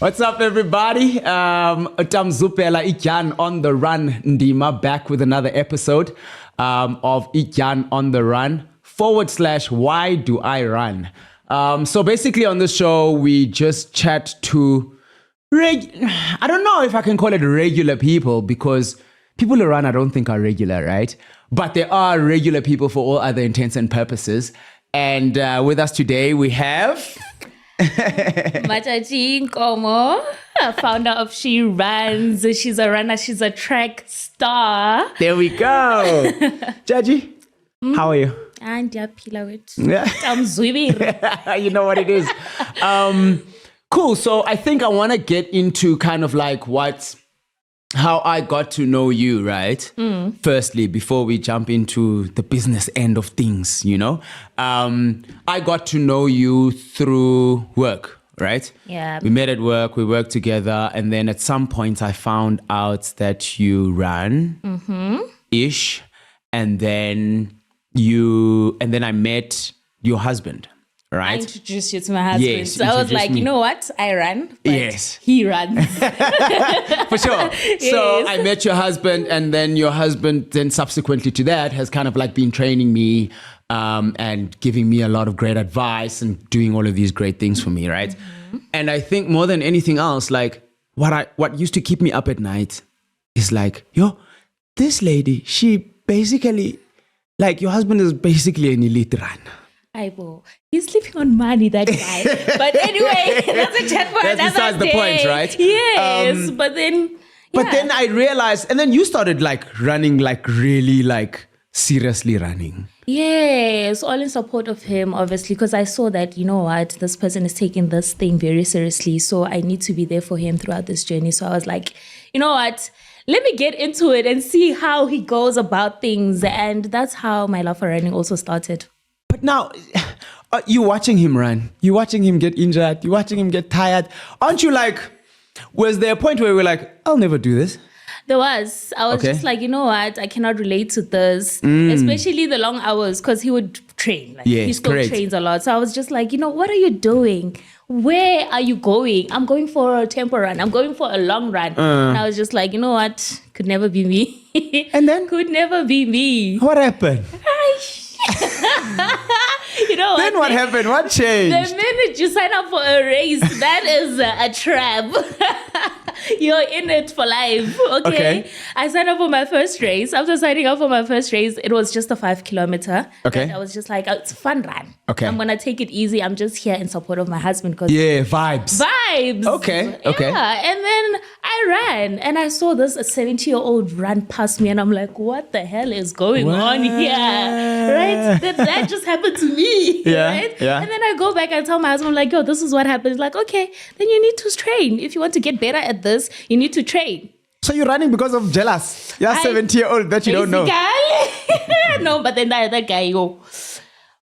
What's up, everybody? Utamzupela iDyan on the Run Ndima back with another episode of iDyan on the Run / Why Do I Run? So basically on this show, we just chat to, I don't know if I can call it regular people, because people who run I don't think are regular, right? But they are regular people for all other intents and purposes. And with us today, we have... Madjadji Nkomo, founder of She Runs. She's a runner. She's a track star. There we go. Jaji, how are you? And it. Yeah. You know what it is. Cool. So I think I want to get into kind of like how I got to know you, right? Firstly, before we jump into the business end of things, you know, I got to know you through work, right? Yeah. We met at work, we worked together, and then at some point I found out that you ran ish, and then I met your husband. Right? I introduced you to my husband. Yes, so I was like, me. you know what? I run, but Yes. he runs. For sure. So Yes. I met your husband, and then your husband then subsequently to that has kind of like been training me and giving me a lot of great advice and doing all of these great things for me, right? And I think more than anything else, like what used to keep me up at night is like, this lady, she basically, like your husband is basically an elite runner. He's sleeping on money, that guy. But anyway, that's a chat for That's another besides the day. point, right? Yes, but then... But then I realized, and then you started like running, like really like seriously running. Yes, all in support of him, obviously, because I saw that, you know what, this person is taking this thing very seriously. So I need to be there for him throughout this journey. So I was like, you know what, let me get into it and see how he goes about things. And that's how my love for running also started. But now, you watching him run, you watching him get injured, you watching him get tired. Aren't you like, was there a point where we were like, I'll never do this? There was. I was just like, you know what? I cannot relate to this, especially the long hours, because he would train. Like, Yes, he still correct. trains a lot. So I was just like, you know, what are you doing? Where are you going? I'm going for a tempo run. I'm going for a long run. And I was just like, you know what? Could never be me. And then? Could never be me. What happened? You know Then what happened? What changed? The minute you sign up for a race, that is a trap. You're in it for life, okay? I signed up for my first race. After signing up for my first race, it was just a 5 kilometer. Okay. And I was just like, oh, it's a fun run. Okay. I'm going to take it easy. I'm just here in support of my husband. Cause Yeah, vibes. Vibes. Okay. Yeah. And then I ran and I saw this 70-year-old run past me and I'm like, what the hell is going on here? Right? That just happened to me. Yeah, Right? yeah. And then I go back and tell my husband, like, yo, this is what happened. He's like, okay, then you need to train. If you want to get better at this, you need to train. So you're running because of jealous. You're 70-year-old that you don't know. No, but then that guy,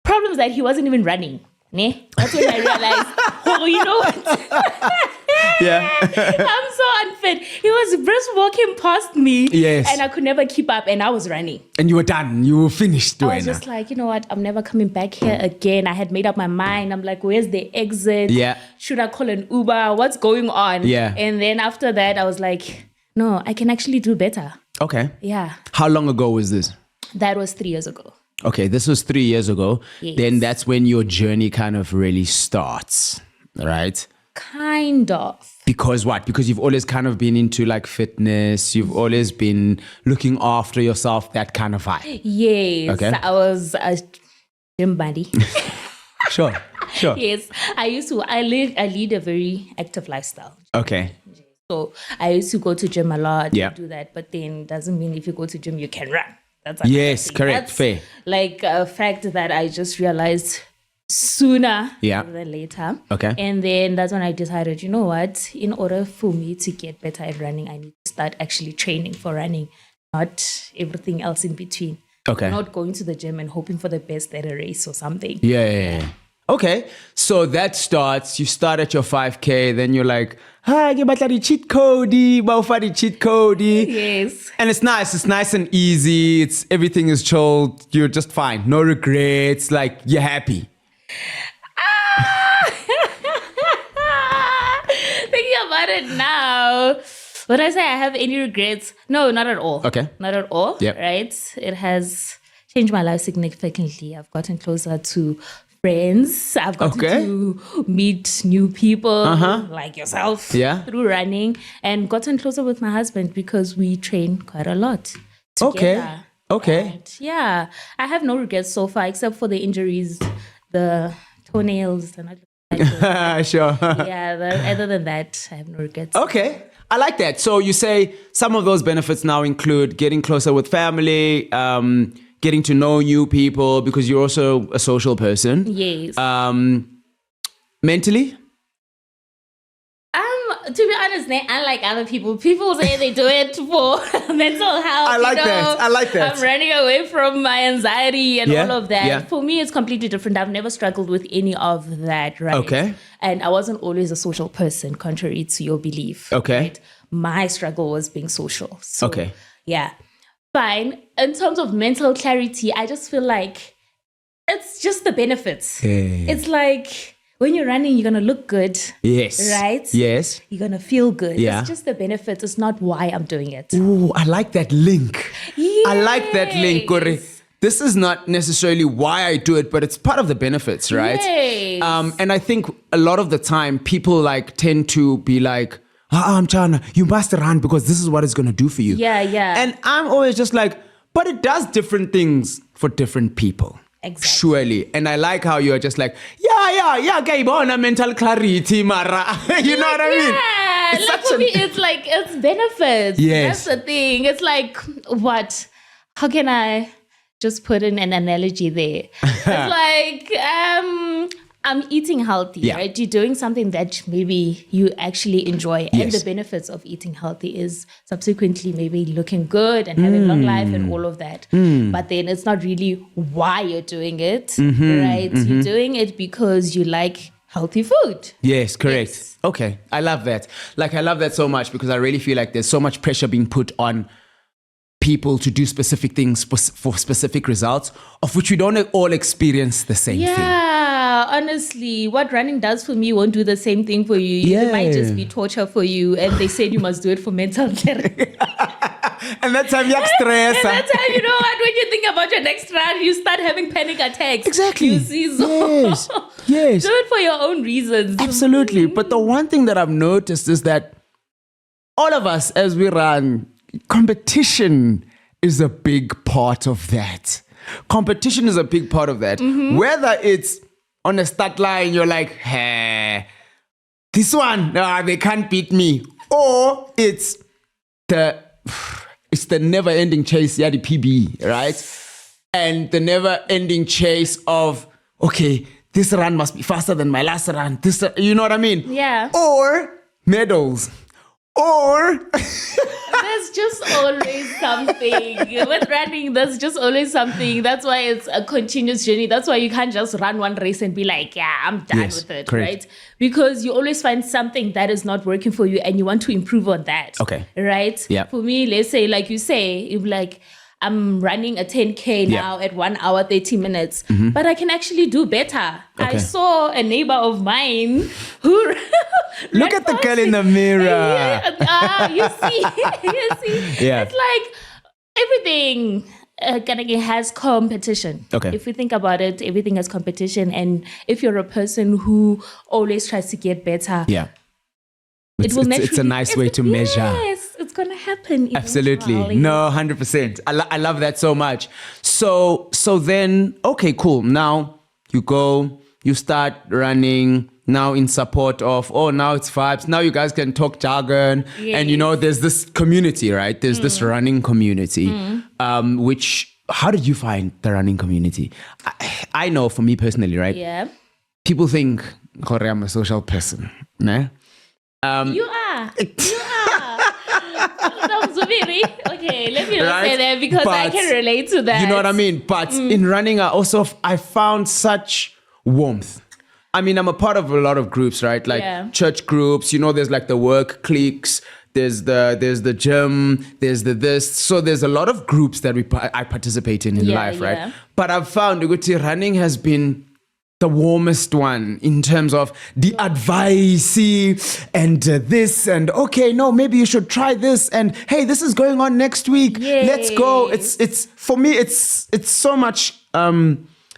problem is that he wasn't even running. Ne? That's when I realized, oh, you know what? Yeah. I'm so unfit. He was brisk walking past me. Yes. And I could never keep up and I was running. And you were done. You were finished. I was just like, you know what? I'm never coming back here again. I had made up my mind. I'm like, where's the exit? Yeah. Should I call an Uber? What's going on? Yeah. And then after that, I was like, no, I can actually do better. Okay. Yeah. How long ago was this? That was 3 years ago. Okay, this was 3 years ago. Yes. Then that's when your journey kind of really starts, right? Kind of. Because what? Because you've always kind of been into like fitness. You've always been looking after yourself, that kind of vibe. Yes. Okay. I was a gym buddy. Sure. Yes. I lead a very active lifestyle. Okay. So I used to go to gym a lot. Yeah. Do that. But then doesn't mean if you go to gym, you can run. That's another Yes, thing. correct. That's Fair. like a fact that I just realized sooner rather than later. Okay. And then that's when I decided, you know what? In order for me to get better at running, I need to start actually training for running, not everything else in between. Okay. Not going to the gym and hoping for the best at a race or something. Yeah. Okay. So that starts, you start at your 5K, then you're like, ke batla di cheat code, ba o fa di cheat code. Yes. And it's nice and easy. Everything is chilled. You're just fine. No regrets. Like, you're happy. Thinking about it now. Would I say I have any regrets? No, not at all. Okay. Not at all. Yep. Right? It has changed my life significantly. I've gotten closer to friends. I've gotten to meet new people like yourself through running, and gotten closer with my husband because we train quite a lot together. Okay. And yeah, I have no regrets so far except for the injuries, the toenails. They're not like Sure. other than that, I have no regrets. Okay. I like that. So you say some of those benefits now include getting closer with family, getting to know new people because you're also a social person. Yes. Mentally? To be honest, unlike other people say they do it for mental health. I like that. I'm running away from my anxiety and all of that. Yeah. For me, it's completely different. I've never struggled with any of that, right? Okay. And I wasn't always a social person, contrary to your belief. Okay. Right? My struggle was being social. So, Okay. yeah. Fine. In terms of mental clarity, I just feel like it's just the benefits. It's like when you're running, you're going to look good. Yes. Right? Yes. You're going to feel good. Yeah. It's just the benefits. It's not why I'm doing it. Ooh, I like that link. Yes. I like that link, Kore. This is not necessarily why I do it, but it's part of the benefits, right? Yes. And I think a lot of the time people tend to be like, Mchana, you must run because this is what it's going to do for you. Yeah. And I'm always just like, but it does different things for different people. Exactly. Surely. And I like how you're just like, kaibona mental clarity, Mara. You know what I mean? Yeah. Like for me, it's benefits. Yes. That's the thing. It's like, what? How can I just put in an analogy there? It's like, I'm eating healthy, right? You're doing something that maybe you actually enjoy. And the benefits of eating healthy is subsequently maybe looking good and having long life and all of that. But then it's not really why you're doing it, right? You're doing it because you like healthy food. Yes, correct. Yes. Okay, I love that. I love that so much because I really feel like there's so much pressure being put on people to do specific things for specific results, of which we don't all experience the same thing. Yeah, honestly, what running does for me won't do the same thing for you. It might just be torture for you, and they said you must do it for mental care. And that time you're stressed. And that time, you know what, when you think about your next run, you start having panic attacks. Exactly. You see, so yes. Do it for your own reasons. Absolutely. But the one thing that I've noticed is that all of us, as we run, competition is a big part of that. Competition is a big part of that. Whether it's on a start line, you're like, hey, this one, they can't beat me. Or it's the never-ending chase, the PB, right? And the never-ending chase of, okay, this run must be faster than my last run. You know what I mean? Yeah. Or medals. Or there's just always something. With running, there's just always something. That's why it's a continuous journey. That's why you can't just run one race and be like, yeah, I'm done with it, correct. Right? Because you always find something that is not working for you and you want to improve on that. Okay. Right? Yeah. For me, let's say, like you say, if I'm running a 10K now at 1 hour, 30 minutes, but I can actually do better. Okay. I saw a neighbor of mine who look at the girl in the mirror. You see, Yeah. It's like everything has competition. Okay. If we think about it, everything has competition, and if you're a person who always tries to get better, it's a nice way to measure. Yes, it's gonna happen. Absolutely. Eventually. No, 100%. I love that so much. So then, okay, cool. Now you go, you start running. Now in support of, now it's vibes. Now you guys can talk jargon. Yes. And there's this community, right? There's this running community, which, how did you find the running community? I know for me personally, right? Yeah. People think, I'm a social person. Nah? You are. Okay, let me not say that because I can relate to that. You know what I mean? But in running, I found such warmth. I mean, I'm a part of a lot of groups, right? Church groups, there's the work cliques, there's the gym, there's this. So there's a lot of groups that I participate in life, right? But I've found running has been the warmest one in terms of the advice and this and okay, no, maybe you should try this and hey, this is going on next week. Let's go. It's for me. It's so much.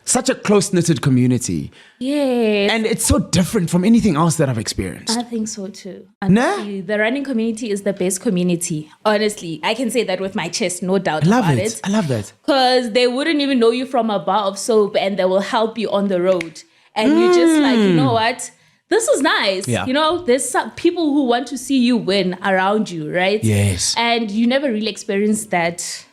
Such a close-knitted community. Yes. And it's so different from anything else that I've experienced. I think so too. Honestly, the running community is the best community. Honestly, I can say that with my chest, no doubt about it. I love that. Because they wouldn't even know you from a bar of soap and they will help you on the road. And you're just like, you know what? This is nice. Yeah. You know, there's some people who want to see you win around you, right? Yes. And you never really experience that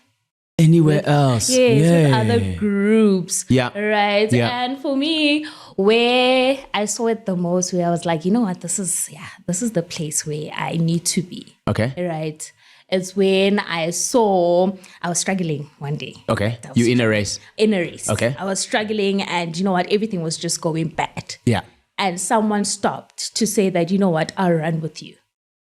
anywhere else. Yes, with other groups. Yeah. Right. Yeah. And for me, where I saw it the most, where I was like, you know what, this is the place where I need to be. Okay. Right. It's when I was struggling one day. Okay. You in a race. In a race. Okay. I was struggling and you know what, everything was just going bad. Yeah. And someone stopped to say that, you know what, I'll run with you.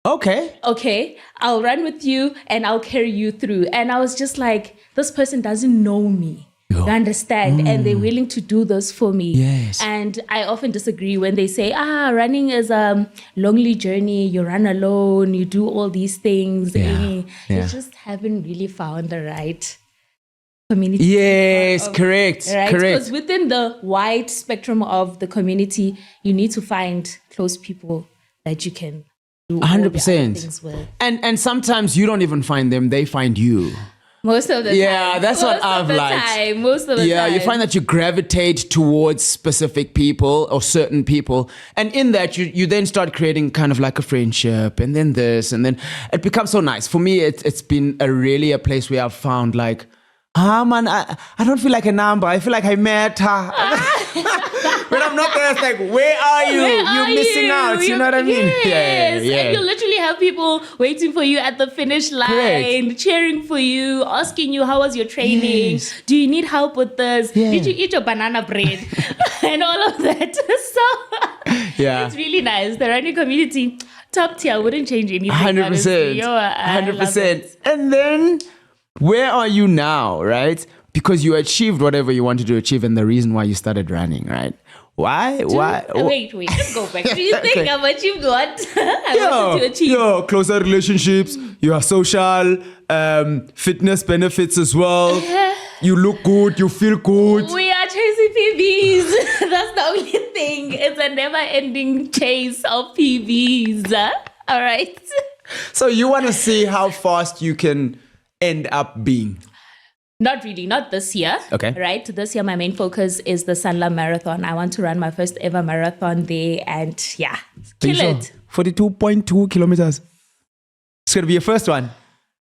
Okay, I'll run with you and I'll carry you through. And I was just like, this person doesn't know me. You understand? And they're willing to do this for me. Yes. And I often disagree when they say, running is a lonely journey. You run alone, you do all these things. You just haven't really found the right community. Yes, correct. Right? Correct. Because within the wide spectrum of the community, you need to find close people that you can 100%. And sometimes you don't even find them, they find you. Most of the time. Yeah, that's what I've liked. Most of the time. Yeah, you find that you gravitate towards specific people or certain people. And in that, you then start creating kind of like a friendship and then this and then it becomes so nice. For me, it's been a place where I've found like, man, I don't feel like a number. I feel like I met her. When I'm not there, it's like, where are you? You're missing out. You know what I mean? Yes. Yeah. And you literally have people waiting for you at the finish line, cheering for you, asking you, how was your training? Yes. Do you need help with this? Yeah. Did you eat your banana bread? And all of that. So it's really nice. The running community, top tier. I wouldn't change anything. 100%. 100%. And then, where are you now, right? Because you achieved whatever you wanted to achieve and the reason why you started running, right? Why? Wait, let's go back. Do you think I've achieved what I wanted to achieve? Yeah, closer relationships, your social, fitness benefits as well. You look good, you feel good. We are chasing PBs. That's the only thing. It's a never-ending chase of PBs. All right? So you want to see how fast you can end up being? Not really, not this year. Okay. Right? This year, my main focus is the Sanlam Marathon. I want to run my first ever marathon there and kill it. 42.2 kilometers. It's going to be your first one.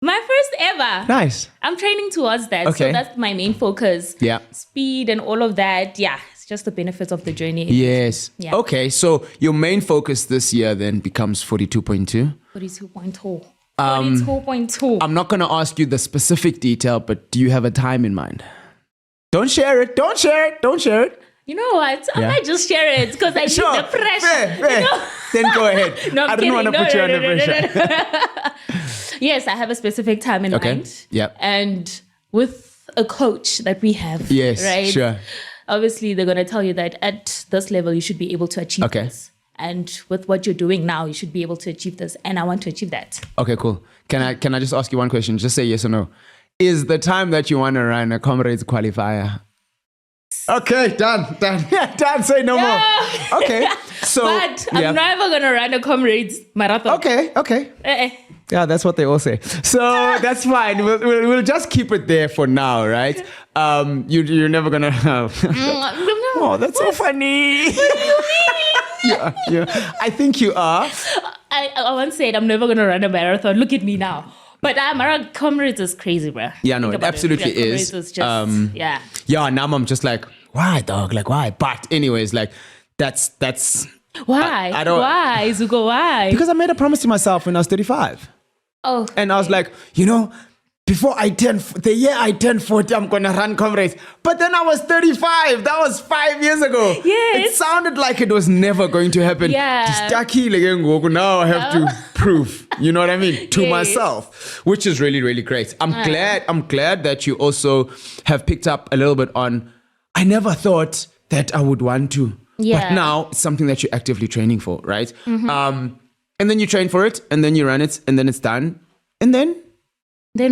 My first ever. Nice. I'm training towards that. Okay. So that's my main focus. Yeah. Speed and all of that. Yeah. It's just the benefits of the journey. Yes. Yeah. Okay. So your main focus this year then becomes 42.2? 42.2. 42.2. I'm not going to ask you the specific detail, but do you have a time in mind? Don't share it. Don't share it. Don't share it. You know what? I might just share it because I need the pressure. Fair. You know? Then go ahead. No, I don't want to put you under pressure. Yes, I have a specific time in mind. Yep. And with a coach that we have. Yes, right? Sure. Obviously, they're going to tell you that at this level, you should be able to achieve this. And with what you're doing now, you should be able to achieve this. And I want to achieve that. Okay, cool. Can I just ask you one question? Just say yes or no. Is the time that you want to run a Comrades qualifier? Okay, done. Yeah, done. Say no more. Okay. So, but I'm never going to run a Comrades marathon. Okay. Yeah, that's what they all say. So that's fine. We'll just keep it there for now, right? You're never gonna. Oh, that's so funny. What do you mean? Yeah. I think you are. I once said I'm never gonna run a marathon. Look at me now. But Comrades is crazy, bro. Yeah, no, it absolutely is. Comrades is just, Yeah, now I'm just like, why, dog? Like, why? But anyways, like, that's. Why? I don't. Why, Zuko? Why? Because I made a promise to myself when I was 35. Oh. And I was like, before the year I turned 40, I'm going to run Comrades. But then I was 35. That was 5 years ago. Yes. It sounded like it was never going to happen. Yeah. Now I have to prove, you know what I mean, to myself, which is really, really great. I'm glad that you also have picked up a little bit on, I never thought that I would want to. Yeah. But now it's something that you're actively training for, right? And then you train for it, and then you run it, and then it's done. And then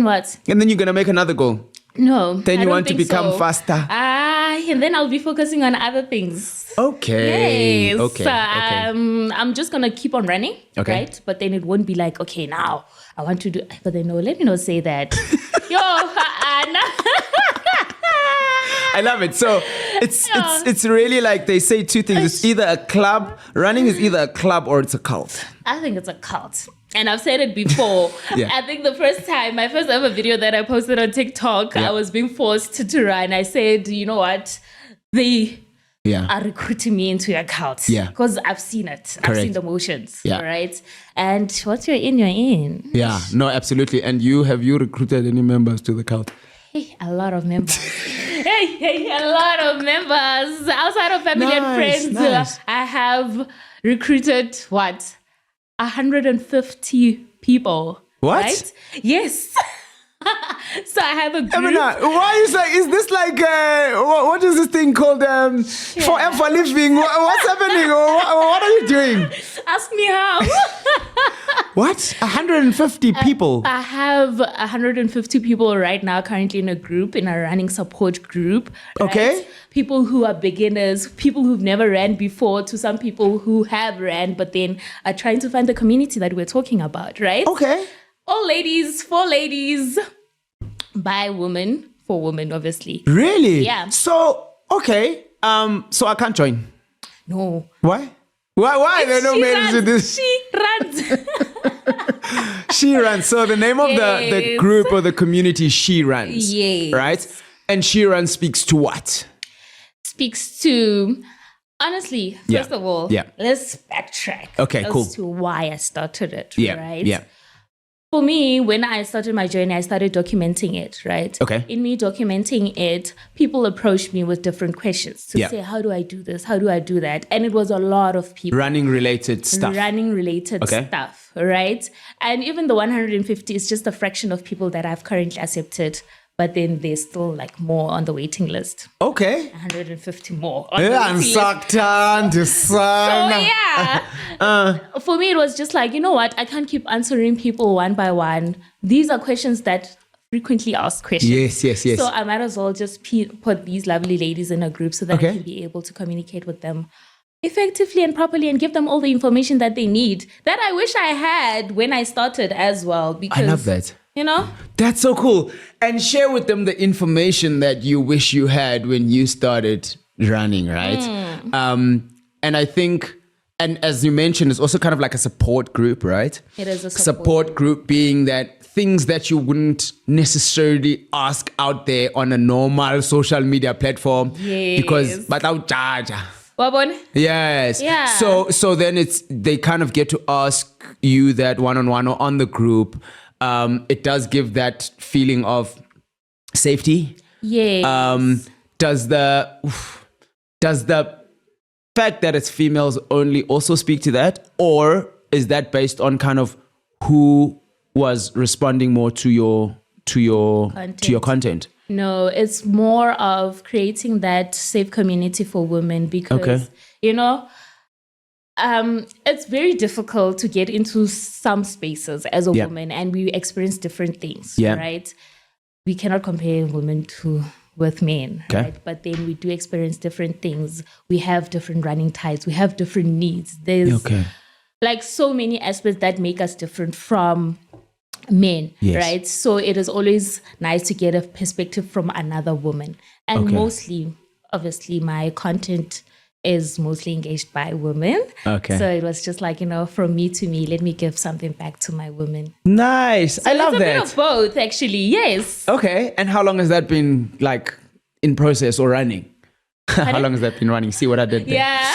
what? And then you're going to make another goal. No. Then you want to become faster. And then I'll be focusing on other things. Okay. Yes. Okay. I'm just going to keep on running. Okay. Right? But then it won't be like, okay, now I want to do, but then no, let me not say that. I love it. So it's really like they say two things. It's either a club. Running is either a club or it's a cult. I think it's a cult. And I've said it before. Yeah. I think the first time, my first ever video that I posted on TikTok, I was being forced to run. I said, you know what? They are recruiting me into a cult. Yeah. Because I've seen it. Correct. I've seen the motions. Yeah. Right? And once you're in, you're in. Yeah. No, absolutely. And have you recruited any members to the cult? Hey, a lot of members. A lot of members. Outside of family and friends, nice. I have recruited, 150 people. What? Right? Yes. So I have a group. Emina, why is like? Is this like what is this thing called? Forever living. What's happening? What are you doing? Ask me how. What? 150 people. I have 150 people right now currently in a group, in a running support group. Right? Okay. People who are beginners, people who've never ran before, to some people who have ran, but then are trying to find the community that we're talking about, right? Okay. All ladies, for ladies, by women, for women, obviously. Really? Yeah. So okay. So I can't join. No. Why? Why? There are no males in this. She runs. She runs. So the name of the group or the community, She Runs. Yes. Right? And She Runs speaks to what? Speaks to, honestly, first of all, let's backtrack. Okay, cool. As to why I started it, Yeah. right? Yeah. For me, when I started my journey, I started documenting it, right? Okay. In me documenting it, people approached me with different questions to say, how do I do this? How do I do that? And it was a lot of people. Running related stuff. Stuff, right? And even the 150 is just a fraction of people that I've currently accepted. But then there's still like more on the waiting list. Okay. 150 more on the waiting list. So for me, it was just like, you know what? I can't keep answering people one by one. These are questions that frequently asked questions. Yes. So I might as well just put these lovely ladies in a group so that I can be able to communicate with them effectively and properly and give them all the information that they need, that I wish I had when I started as well. Because I love that. You know? That's so cool. And share with them the information that you wish you had when you started running, right? And I think, and as you mentioned, it's also kind of like a support group, right? It is a support group being that things that you wouldn't necessarily ask out there on a normal social media platform. Yes. Because without charge. Wabon? Yes. Yeah. So then they kind of get to ask you that one-on-one or on the group. It does give that feeling of safety. Yes. Does the fact that it's females only also speak to that, or is that based on kind of who was responding more to your content? No, it's more of creating that safe community for women because it's very difficult to get into some spaces as a woman, and we experience different things, right? We cannot compare women with men, right? But then we do experience different things. We have different running tides. We have different needs. There's like so many aspects that make us different from men, right? So it is always nice to get a perspective from another woman. And mostly, obviously, my content is mostly engaged by women. Okay. So it was just like, from me to me, let me give something back to my women. Nice. So I love that. It's a bit of both, actually. Yes. Okay. And how long has that been like in process or running? How long has that been running? See what I did there? Yeah.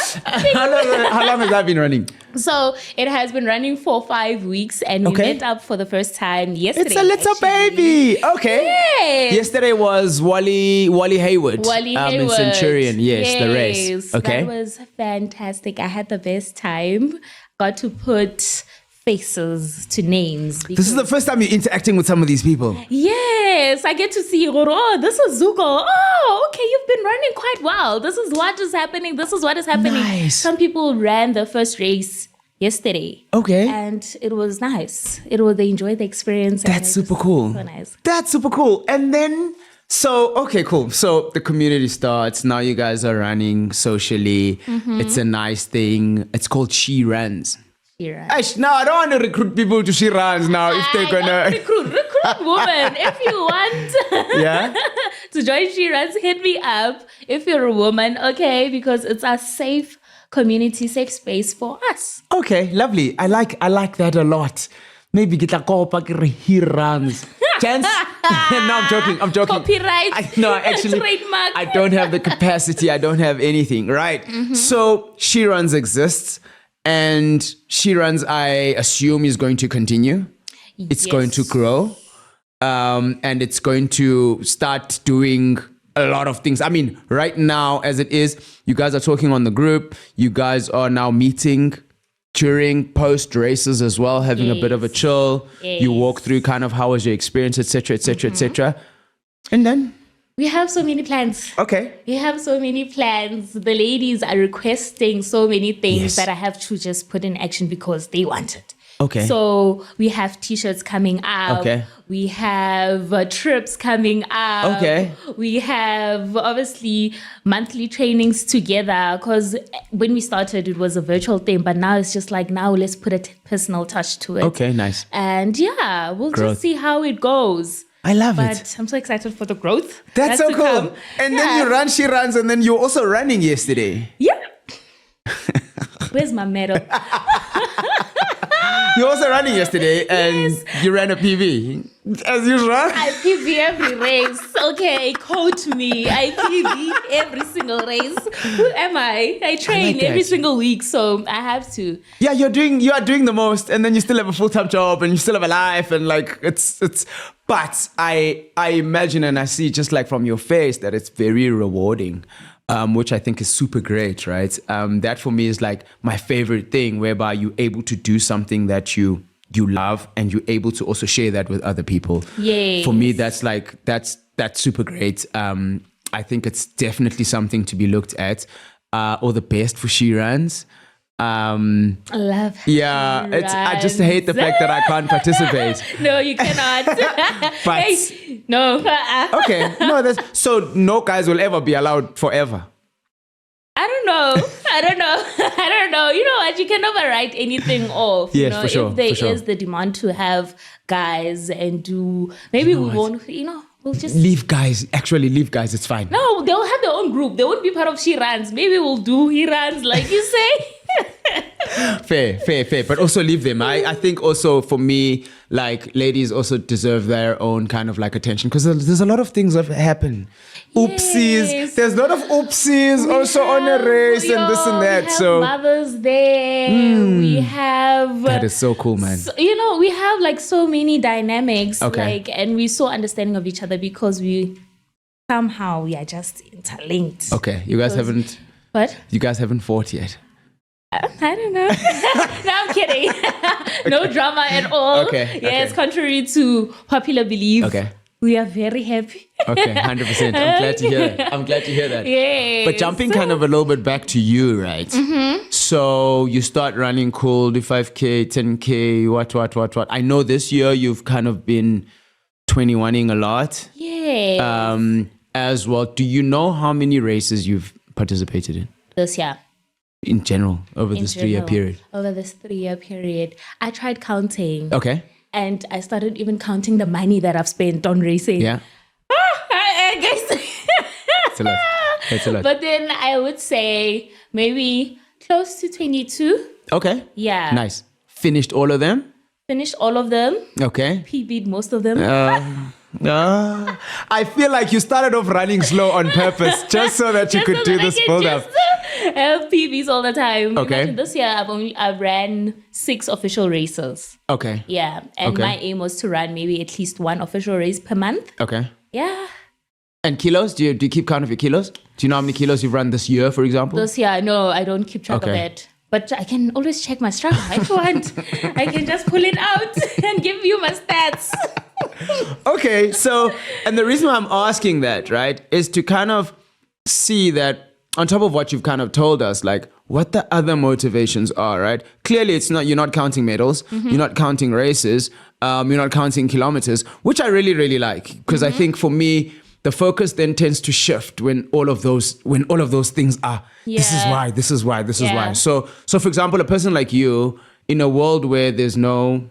How long has that been running? So it has been running for 5 weeks, and we met up for the first time yesterday. It's a little baby. Okay. Yes. Yesterday was Wally Hayward. In Centurion. Yes, the race. Okay. That was fantastic. I had the best time. Got to put faces to names. This is the first time you're interacting with some of these people. Yes, I get to see, oh, this is Zuko. Oh, okay, you've been running quite well. This is what is happening. This is what is happening. Nice. Some people ran the first race yesterday. Okay. And it was nice. They enjoyed the experience. That's super cool. So nice. That's super cool. And then, okay, cool. So the community starts. Now you guys are running socially. It's a nice thing. It's called She Runs. No, I don't want to recruit people to She Runs now if they're gonna recruit women. If you want to join She Runs, hit me up if you're a woman, okay? Because it's a safe community, safe space for us. Okay, lovely. I like that a lot. Maybe get a call He Runs. Chance? No, I'm joking. Copyright. Actually, trademark. I don't have the capacity. I don't have anything, right? So She Runs exists. And She Runs, I assume, is going to continue. It's going to grow. And it's going to start doing a lot of things. I mean, right now, as it is, you guys are talking on the group. You guys are now meeting during post races as well, having a bit of a chill. You walk through kind of how was your experience, etc., etc., etc. And then? We have so many plans. Okay. We have so many plans. The ladies are requesting so many things that I have to just put in action because they want it. Okay. So we have t-shirts coming out. Okay. We have trips coming out. Okay. We have obviously monthly trainings together because when we started, it was a virtual thing, but now it's just like, now let's put a personal touch to it. Okay, nice. And we'll just see how it goes. I love it. But I'm so excited for the growth. That's so cool. Come. And then you run She Runs, and then you're also running yesterday. Yeah. Where's my medal? You're also running yesterday, and you ran a PB. As usual. I PB every race. Okay, quote me. I PB every single race. Who am I? I train every single week, so I have to. Yeah, you are doing the most, and then you still have a full-time job, and you still have a life, and like it's. But I imagine and I see just like from your face that it's very rewarding. Which I think is super great, right? That for me is like my favorite thing, whereby you're able to do something that you love and you're able to also share that with other people. Yes. For me, that's super great. I think it's definitely something to be looked at. All the best for She Runs. I love I just hate the fact that I can't participate. No, you cannot. But no. Okay, no, so no guys will ever be allowed forever. I don't know. You know what? You can never write anything off. Yes, for sure. If there is the demand to have guys and do, maybe we won't. We'll just leave guys. Actually, leave guys. It's fine. No, they'll have their own group. They won't be part of She Runs. Maybe we'll do He Runs, like you say. Fair. But also leave them. I think also for me, like ladies also deserve their own kind of like attention because there's a lot of things that happen. Oopsies. Yes. There's a lot of oopsies on a race and this and that. We have mothers there. We have. That is so cool, man. We have like so many dynamics. Okay. And we're so understanding of each other because we are just interlinked. Okay. You guys haven't. What? You guys haven't fought yet. I don't know. No, I'm kidding. No drama at all. Okay. Yes, contrary to popular belief. Okay. We are very happy. Okay, 100%. I'm glad to hear that. Yes. But jumping kind of a little bit back to you, right? Mm-hmm. So you start running cool, do 5K, 10K, what. I know this year you've kind of been 21ing a lot. Yes. As well. Do you know how many races you've participated in? This year. In general, over this 3-year period? Over this 3-year period. I tried counting. Okay. And I started even counting the money that I've spent on racing. Yeah. I guess. It's a lot. But then I would say maybe close to 22. Okay. Yeah. Nice. Finished all of them? Finished all of them. Okay. PB'd most of them. I feel like you started off running slow on purpose just so that you could do this build up. Have PBs all the time. Okay. Imagine this year I ran 6 official races. Okay. Yeah. And my aim was to run maybe at least 1 official race per month. Okay. Yeah. And kilos? Do you keep count of your kilos? Do you know how many kilos you've run this year, for example? This year, no, I don't keep track of it. But I can always check my Strava if you want. I can just pull it out and give you my stats. Okay, so, and the reason why I'm asking that, right, is to kind of see that on top of what you've kind of told us, like what the other motivations are, right? Clearly, it's not, you're not counting medals, you're not counting races, you're not counting kilometers, which I really, really like. Because I think for me, the focus then tends to shift when all of those things are, this is why, this is why, this is why. So for example, a person like you, in a world where there's no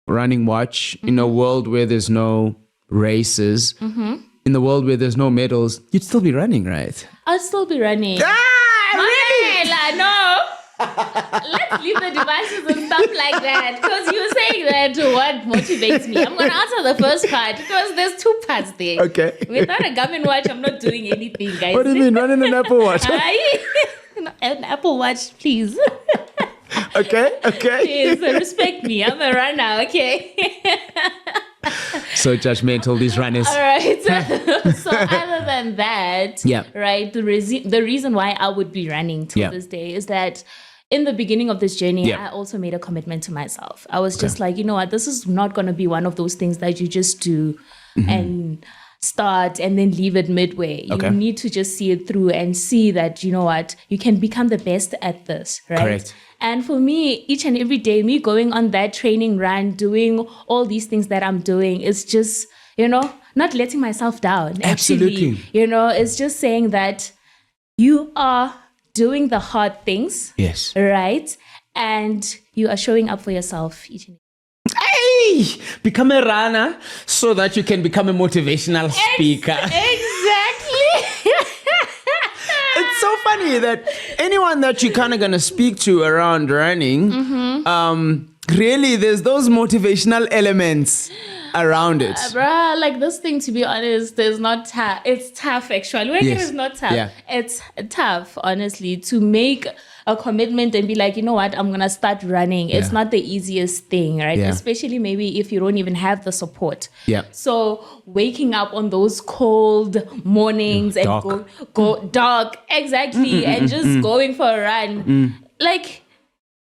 running watch, in a world where there's no races, in the world where there's no medals, you'd still be running, right? I'll still be running. Really? No. Let's leave the devices and stuff like that. Because you're saying that what motivates me. I'm going to answer the first part because there's two parts there. Okay. Without a Garmin watch, I'm not doing anything, guys. What do you mean, running an Apple Watch? An Apple Watch, please. Okay. Please, respect me. I'm a runner, okay? So judgmental, these runners. All right. So other than that, right, the reason why I would be running till this day is that in the beginning of this journey, I also made a commitment to myself. I was just like, you know what, this is not going to be one of those things that you just do and start and then leave it midway. You need to just see it through and see that, you know what, you can become the best at this, right? Correct. And for me, each and every day, me going on that training run, doing all these things that I'm doing, is just, you know, not letting myself down. Absolutely. Actually, you know, it's just saying that you are doing the hard things. Yes. Right? And you are showing up for yourself each and every day. Hey! Become a runner so that you can become a motivational speaker. Exactly. It's so funny that anyone that you're kind of going to speak to around running, really, there's those motivational elements around it. Bruh, like this thing, to be honest, is not tough. It's tough, actually. It is not tough. Yeah. It's tough, honestly, to make a commitment and be like, you know what, I'm going to start running. Yeah. It's not the easiest thing, right? Yeah. Especially maybe if you don't even have the support. Yeah. So waking up on those cold mornings and go dark, exactly, and just going for a run, like,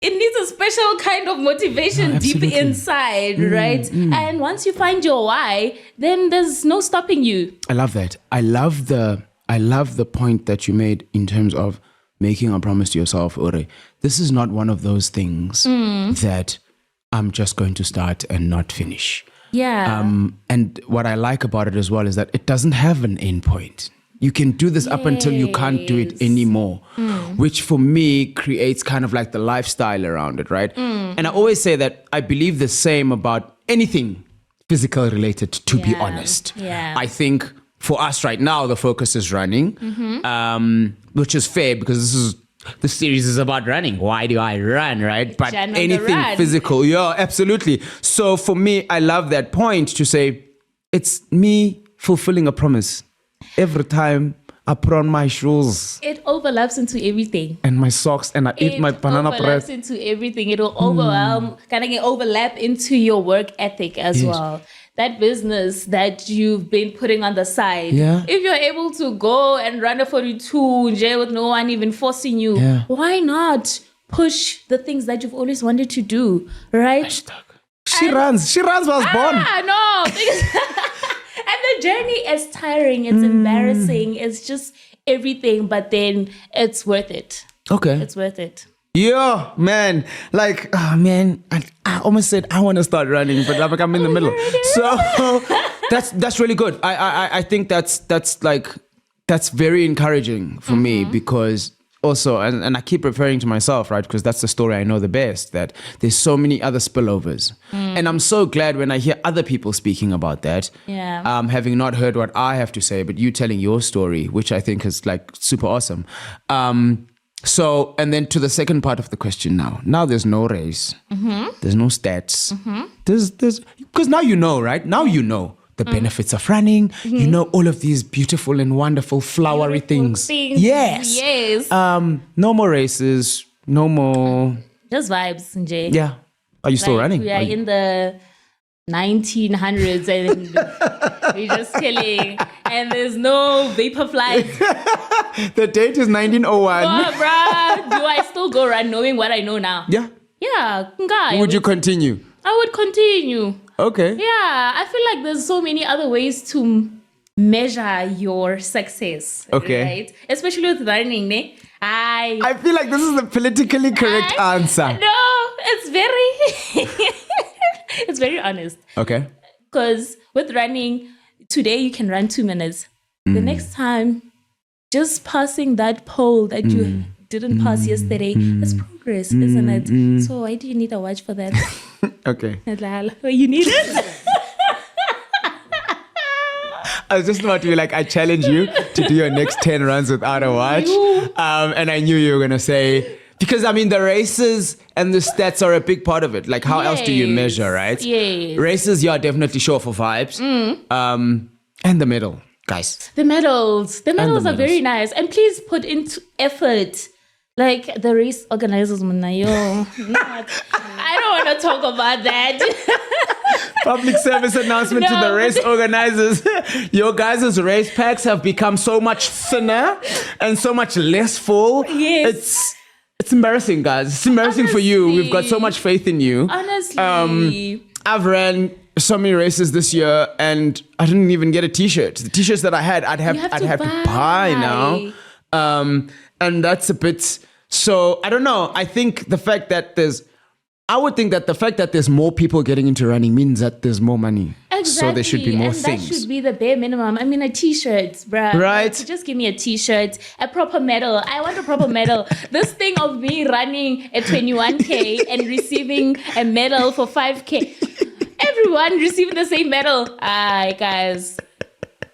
it needs a special kind of motivation deep inside, right? And once you find your why, then there's no stopping you. I love that. I love the point that you made in terms of making a promise to yourself, Ore. This is not one of those things that I'm just going to start and not finish. Yeah. And what I like about it as well is that it doesn't have an end point. You can do this up until you can't do it anymore, which for me creates kind of like the lifestyle around it, right? And I always say that I believe the same about anything physical related, to be honest. Yeah. I think for us right now, the focus is running, which is fair because the series is about running. Why do I run, right? But anything physical, yeah, absolutely. So for me, I love that point to say it's me fulfilling a promise. Every time I put on my shoes, it overlaps into everything. And my socks, and I eat my banana bread. It overlaps into everything. It will overlap into your work ethic as well. That business that you've been putting on the side. Yeah. If you're able to go and run a 42 with no one even forcing you, why not push the things that you've always wanted to do, right? She runs was born. No. And the journey is tiring. It's embarrassing. It's just everything. But then it's worth it. Okay. It's worth it. Yeah, man. Like, oh, man. I almost said I want to start running, but like I'm in the middle. So that's really good. I think that's very encouraging for me because also, and I keep referring to myself, right? Because that's the story I know the best, that there's so many other spillovers. And I'm so glad when I hear other people speaking about that, having not heard what I have to say, but you telling your story, which I think is like super awesome. So, and then to the second part of the question now there's no race, there's no stats, there's because now you know, right? Now you know the benefits of running, you know all of these beautiful and wonderful flowery things. Yes. No more races, no more. Just vibes, Njay. Yeah. Are you still running? We are in the 1900s and we're just chilling and there's no vapor flights. The date is 1901. Oh, bruh, do I still go run knowing what I know now? Yeah. Yeah. Nga, Would you continue? I would continue. Okay. Yeah. I feel like there's so many other ways to measure your success. Okay. Right? Especially with running, ne? I feel like this is the politically correct answer. No, it's very... it's very honest. Okay. Because with running, today you can run 2 minutes. The next time, just passing that pole that you didn't pass yesterday, is progress, isn't it? So why do you need a watch for that? Okay. You need it? I was just about to be like, I challenge you to do your next 10 runs without a watch. And I knew you were going to say... Because, I mean, the races and the stats are a big part of it. Like, how else do you measure, right? Yes. Races, you're definitely sure for vibes. And the medal, guys. The medals. The medals are medals. very nice. And please put into effort. Like, the race organizers, I don't want to talk about that. Public service announcement to the race organizers. Your guys' race packs have become so much thinner and so much less full. Yes. It's embarrassing, guys. It's embarrassing for you. Honestly. We've got so much faith in you. Honestly. I've ran so many races this year and I didn't even get a t-shirt. The t-shirts that I had, I'd have to buy now. And that's a bit... So, I don't know. I think the fact that there's more people getting into running means that there's more money. Exactly. So there should be more and things. That should be the bare minimum. I mean, a t-shirt, bruh. Right. Like, just give me a t-shirt, a proper medal. I want a proper medal. This thing of me running a 21K and receiving a medal for 5K. Everyone receiving the same medal. Aye, guys.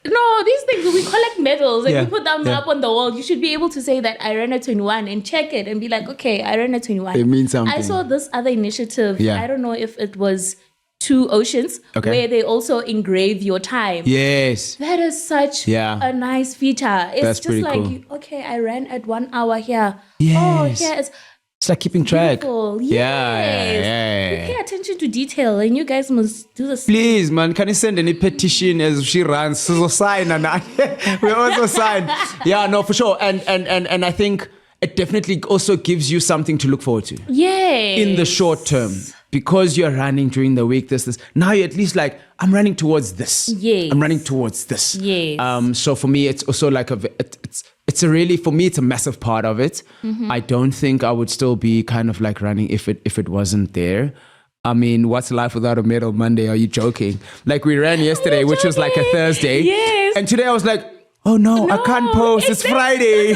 No, these things, we collect medals and we put them up on the wall. You should be able to say that I ran a 21 and check it and be like, okay, I ran a 21. It means something. I saw this other initiative. Yeah. I don't know if it was Two Oceans, where they also engrave your time. Yes. That is such a nice feature. It's That's just pretty like, cool. Okay, I ran at 1 hour here. Yes. Oh, here It's like keeping track. beautiful. Yeah. You pay attention to detail and you guys must do the same. Please, man, can you send any petition as she runs? So sign and we also sign. Yeah, no, for sure. And I think it definitely also gives you something to look forward to. Yes. In the short term. Because you're running during the week, this. Now you're at least like, I'm running towards this. Yes. I'm running towards this. Yes. So for me, it's also like it's a really, for me, it's a massive part of it. I don't think I would still be kind of like running if it wasn't there. I mean, what's life without a medal Monday? Are you joking? Like we ran yesterday, which was like a Thursday. Yes. And today I was like, oh no, I can't post. It's Friday.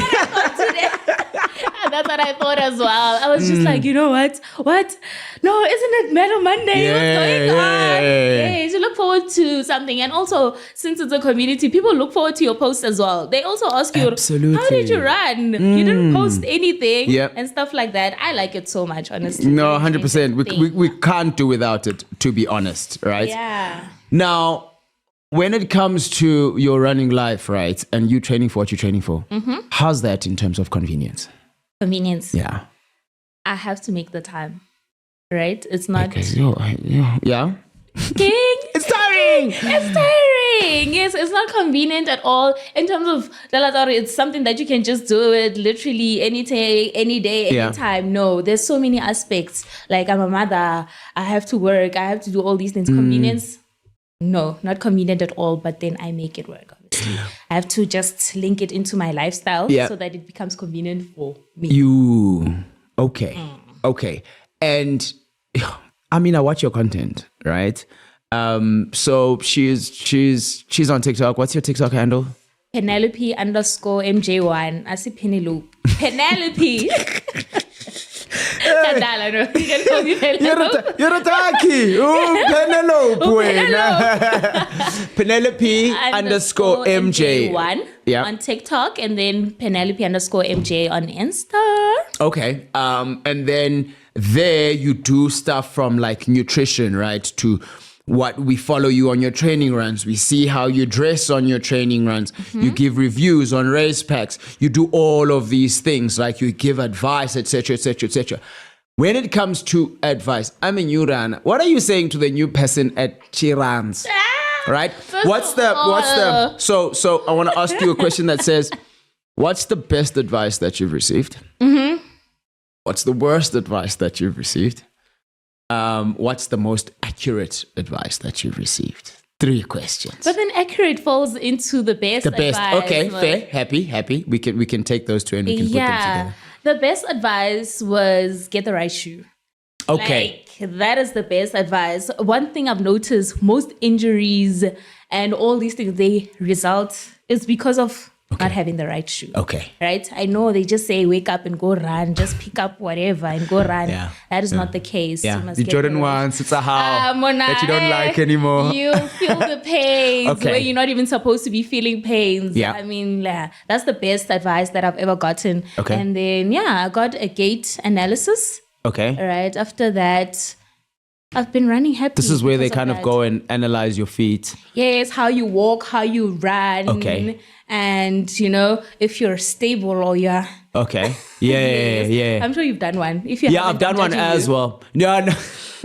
That's what I thought as well. I was just like, you know what? What? No, isn't it Medal Monday? What's going on? Yeah, you look forward to something. And also, since it's a community, people look forward to your post as well. They also ask you, how did you run? You didn't post anything and stuff like that. I like it so much, honestly. No, 100%. We can't do without it, to be honest, right? Yeah. Now, when it comes to your running life, right, and you training for what you're training for, how's that in terms of convenience? Convenience. Yeah. I have to make the time, right? It's not... Okay. Yeah? King. It's tiring! It's tiring. Yes, it's not convenient at all. In terms of it's something that you can just do it literally any day, anytime. No, there's so many aspects. Like I'm a mother, I have to work, I have to do all these things. Convenience? No, not convenient at all, but then I make it work, obviously. I have to just link it into my lifestyle so that it becomes convenient for me. Okay. And I mean, I watch your content, right? So she's on TikTok. What's your TikTok handle? Penelope_MJ1. I see Penelope. Penelope. Yorotaki. Penelope_MJ1 on TikTok, and then Penelope_MJ on Insta. Okay. And then there you do stuff from like nutrition, right? To what we follow you on your training runs. We see how you dress on your training runs. You give reviews on race packs. You do all of these things, like you give advice, etc., etc., etc. When it comes to advice, I'm a new runner. What are you saying to the new person at Chirans? Right? What's the so I want to ask you a question that says, what's the best advice that you've received? Mm-hmm. What's the worst advice that you've received? What's the most accurate advice that you've received? 3 questions. But then accurate falls into the best. The best. Advice, okay, fair, happy. We can take those 2 and we can put them together. The best advice was get the right shoe. Okay. Like, that is the best advice. One thing I've noticed, most injuries and all these things, they result is because of not having the right shoe. Okay. Right? I know they just say wake up and go run, just pick up whatever and go run. Yeah. That is not the case. Yeah. You must The get Jordan the right ones, it's a how that you don't like anymore. You feel the pains where you're not even supposed to be feeling pains. Yeah. I mean, that's the best advice that I've ever gotten. Okay. And then, I got a gait analysis. Okay. Right. After that, I've been running happy. This is where they kind of that. go and analyze your feet. Yes, how you walk, how you run. Okay. And, if you're stable or you're... Okay. Yeah. I'm sure you've done one. If you I've done one as well. No.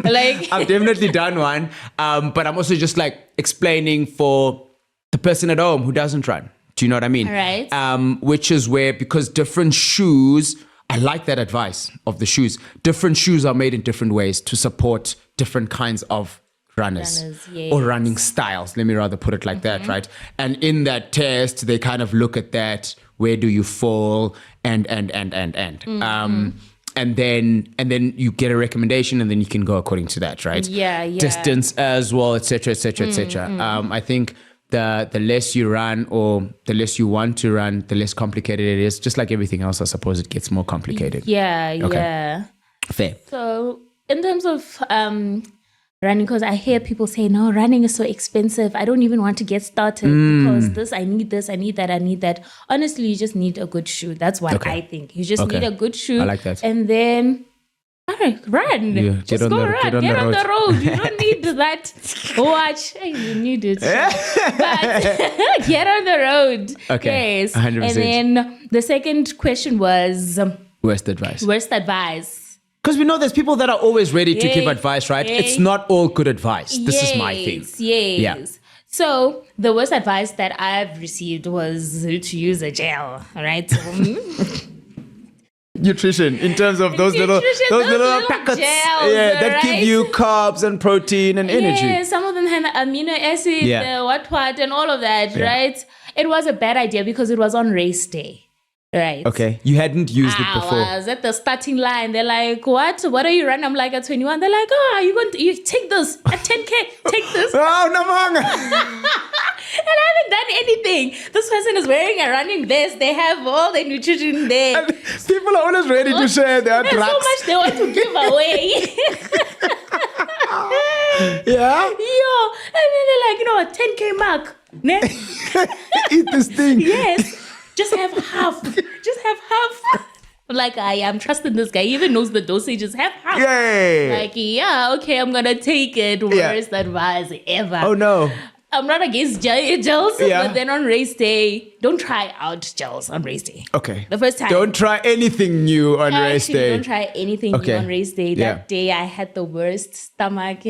Like... I've definitely done one. But I'm also just like explaining for the person at home who doesn't run. Do you know what I mean? Right. Which is where, because different shoes... I like that advice of the shoes. Different shoes are made in different ways to support different kinds of runners yes. or running styles. Let me rather put it like that, right? And in that test, they kind of look at that. Where do you fall? And then you get a recommendation, and then you can go according to that, right? Yeah. Distance as well, etc., etc., etc. I think the less you run or the less you want to run, the less complicated it is. Just like everything else, I suppose it gets more complicated. Yeah. Fair. So in terms of running, because I hear people say, no, running is so expensive. I don't even want to get started because I need this, I need that. Honestly, you just need a good shoe. That's what I think. You just need a good shoe. I like that. And then... all right, run. Just go run. Get on the road. You don't need that watch. You need it. But get on the road. Okay. Yes. 100%. And then the second question was... worst advice. Because we know there's people that are always ready to give advice, right? It's not all good advice. This is my thing. Yes. Yeah. So the worst advice that I've received was to use a gel, right? Nutrition in terms of those little packets gels, that give you carbs and protein and energy. Yeah, some of them have amino acid, what and all of that, right? It was a bad idea because it was on race day, right? Okay, you hadn't used it before. I was at the starting line. They're like, what are you running? I'm like, at 21. They're like, you take this at 10K, take this. Oh, Namang. And I haven't done anything. This person is wearing a running vest. They have all the nutrition there. And people are always ready to share their drugs. There's so much they want to give away. Yeah? Yo. And then they're like, 10K mark. Eat this thing. Yes. Just have half. I'm like, I'm trusting this guy. He even knows the dosages. Have half. Yay. Like, okay, I'm going to take it. Worst advice ever. Oh, no. I'm not against gels, but then on race day, don't try out gels on race day. Okay. The first time. Don't try anything new on race day. Don't try anything new on race day. That day, I had the worst stomach.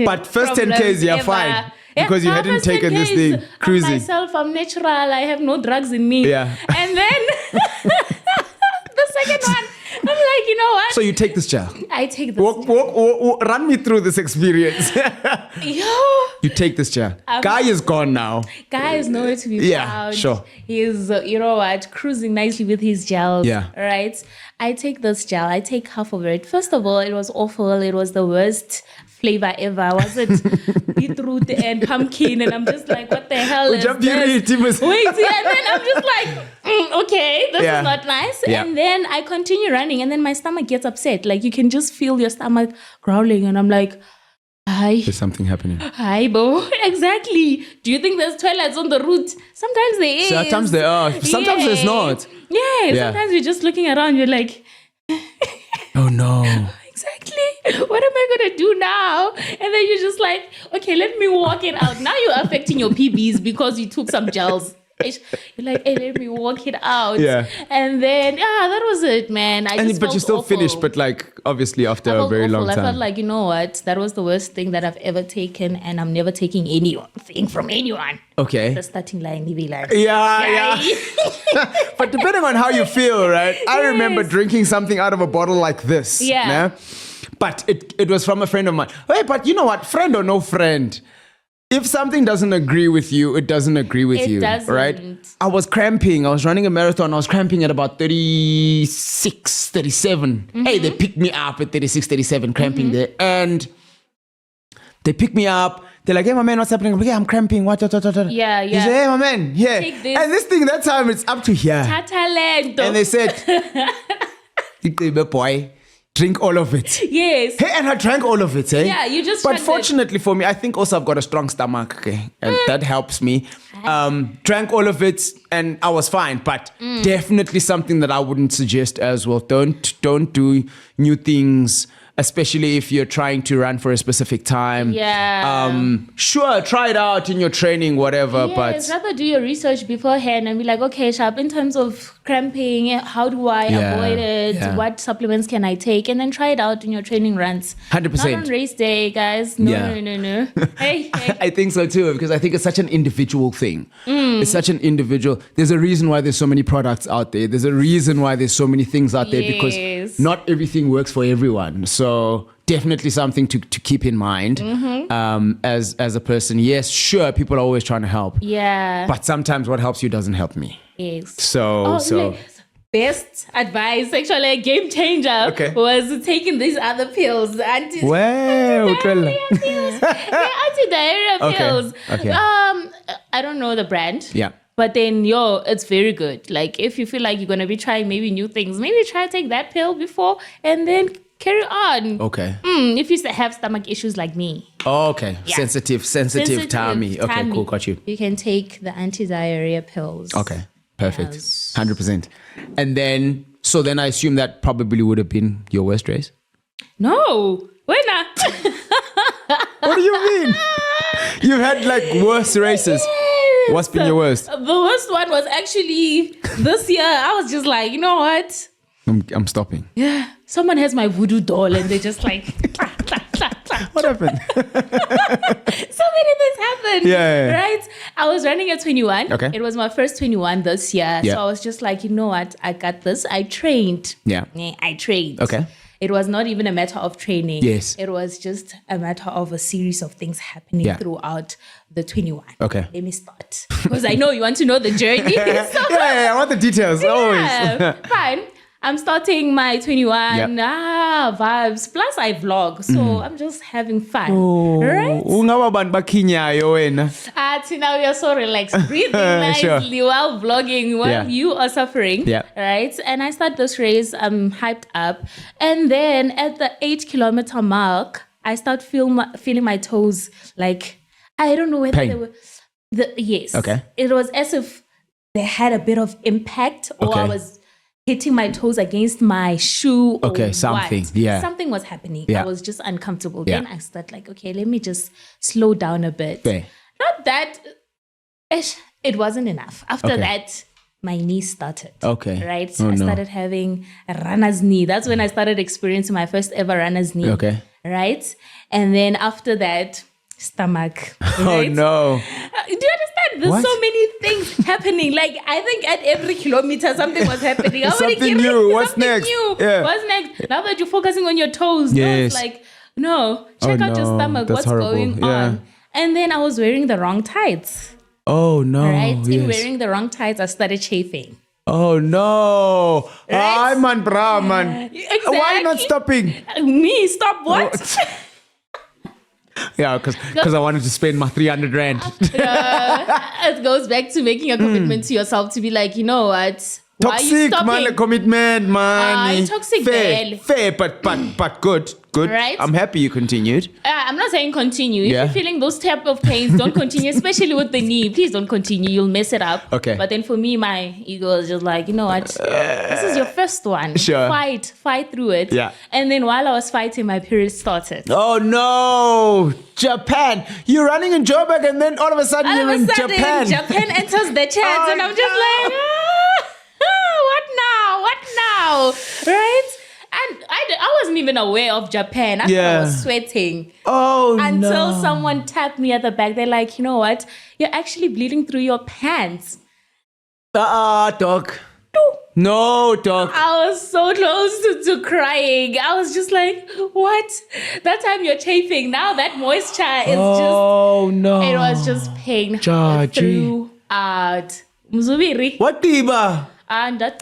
But first 10Ks, you're fine. Because you hadn't taken this thing cruising. I'm natural. I have no drugs in me. Yeah. And then the second one, I'm like, you know what? So you take this gel. I take this gel. Run me through this experience. You take this gel. Guy is gone now. Guy is nowhere to be found. Yeah, sure. He's, cruising nicely with his gels. Yeah. Right? I take this gel. I take half of it. First of all, it was awful. It was the worst flavor ever. Was it beetroot and pumpkin? And I'm just like, what the hell is this? Wait, and then I'm just like, okay, this is not nice. Yeah. And then I continue running, and then my stomach gets upset. Like, you can just feel your stomach growling, and I'm like, hi. There's something happening. Hi, Bo. Exactly. Do you think there's toilets on the route? Sometimes there is. Sometimes there are. Sometimes there's not. Yeah. Sometimes you're just looking around. You're like, oh no. Exactly. What am I going to do now? And then you're just like, okay, let me walk it out. Now you're affecting your PBs because you took some gels. You're like, hey, let me walk it out. Yeah. And then, that was it, man. But you still finished, but like obviously after a very long time. I felt like, you know what? That was the worst thing that I've ever taken, and I'm never taking anything from anyone. Okay. The starting line, be like, yeah. But depending on how you feel, right? I remember drinking something out of a bottle like this. Yeah. Nah? But it was from a friend of mine. Hey, but you know what? Friend or no friend, if something doesn't agree with you, it doesn't agree with you. Doesn't. Right? I was cramping. I was running a marathon. I was cramping at about 36, 37. Hey, they picked me up at 36, 37, cramping there. And they picked me up. They're like, hey, my man, what's happening? I'm like, yeah, I'm cramping. What? Yeah. He said, hey, my man, yeah. Take this. And this thing, that time, it's up to here. Tatalento. And they said, boy, drink all of it. Yes. Hey, and I drank all of it, eh? Yeah, you just But drank fortunately for me, I think also I've got a strong stomach, okay? And that helps me. Drank all of it and I was fine. But definitely something that I wouldn't suggest as well. Don't do new things, especially if you're trying to run for a specific time. Yeah. Sure, try it out in your training, whatever. Yes, rather do your research beforehand and be like, okay, Sharp, in terms of cramping, how do I avoid it? Yeah. What supplements can I take? And then try it out in your training runs. 100%. Not on race day, guys. No. Hey. I think so too, because I think it's such an individual thing. It's such an individual. There's a reason why there's so many products out there. There's a reason why there's so many things out there, because not everything works for everyone. So definitely something to keep in mind as a person. Yes, sure, people are always trying to help. Yeah. But sometimes what helps you doesn't help me. Yes. So best advice, actually a game changer, was taking these other pills. Anti-diarrhea pills. Okay. I don't know the brand. Yeah. But then, it's very good. Like, if you feel like you're going to be trying maybe new things, maybe try to take that pill before and then carry on. Okay. If you have stomach issues like me. Oh, okay. Yeah. Sensitive tummy. Okay, cool. Got you. You can take the anti-diarrhea pills. Okay. Perfect. Yes. 100%. And then, so then I assume that probably would have been your worst race? No. When not? What do you mean? You've had like worse races. Yes. What's been your worst? The worst one was actually this year. I was just like, you know what? I'm stopping. Yeah. Someone has my voodoo doll and they just like... What happened? So many things happened. Yeah. Right? I was running at 21. Okay. It was my first 21 this year. Yeah. So I was just like, you know what? I got this. I trained. Yeah. I trained. Okay. It was not even a matter of training. Yes. It was just a matter of a series of things happening throughout the 21. Okay. Let me start. Because I know you want to know the journey. So, I want the details. Always. Fine. I'm starting my 21 vibes. Plus I vlog. So I'm just having fun. Right? Now Now you're so relaxed. Breathing nicely while vlogging while you are suffering. Yeah. Right? And I start this race. I'm hyped up. And then at the 8-kilometer mark, I start feeling my toes like, I don't know whether Pain. they were... Yes. Okay. It was as if they had a bit of impact or I was hitting my toes against my shoe or something. what. Yeah. Something was happening. Yeah. I was just uncomfortable. Yeah. Then I start like, okay, let me just slow down a bit. Okay. Not that it wasn't enough. After that, my knee started. Okay. Right? So I started having a runner's knee. That's when I started experiencing my first ever runner's knee. Okay. Right? And then after that, stomach. Oh Right? no. Do you understand? There's so many things happening. Like, I think at every kilometer, something was happening. Something new. What's next? Yeah. What's next? Now that you're focusing on your toes, no, it's like, check out your stomach. That's what's horrible. going on? And then I was wearing the wrong tights. Oh no. Right? Yes. In wearing the wrong tights, I started chafing. Oh no. Right? Hi man, bra man. Exactly. Why not stopping? Me? Stop what? Yeah, because I wanted to spend my 300 rand. It goes back to making a commitment to yourself to be like, you know what? Why are you Toxic, man, stopping? the commitment, man. Toxic fair, girl. fair, but good. Right? I'm happy you continued. I'm not saying continue. If Yeah. you're feeling those type of pains, don't continue, especially with the knee. Please don't continue. You'll mess it up. Okay. But then for me, my ego is just like, you know what? This is your first one. Sure. Fight through it. Yeah. And then while I was fighting, my period started. Oh no, Japan! You're running in Joburg, and then all of a sudden All you're of in a sudden, Japan. enters the chat, Oh, and I'm just no. like, what now? Right? And I wasn't even aware of Japan. I thought I Yeah. was sweating. Oh Until no! someone tapped me at the back. They're like, you know what? You're actually bleeding through your pants. Dog. No, dog. I was so close to crying. I was just like, what? That time you're chafing. Now that moisture is Oh no! it was just pain Madjadji. throughout. Mzubiri. What diba? And that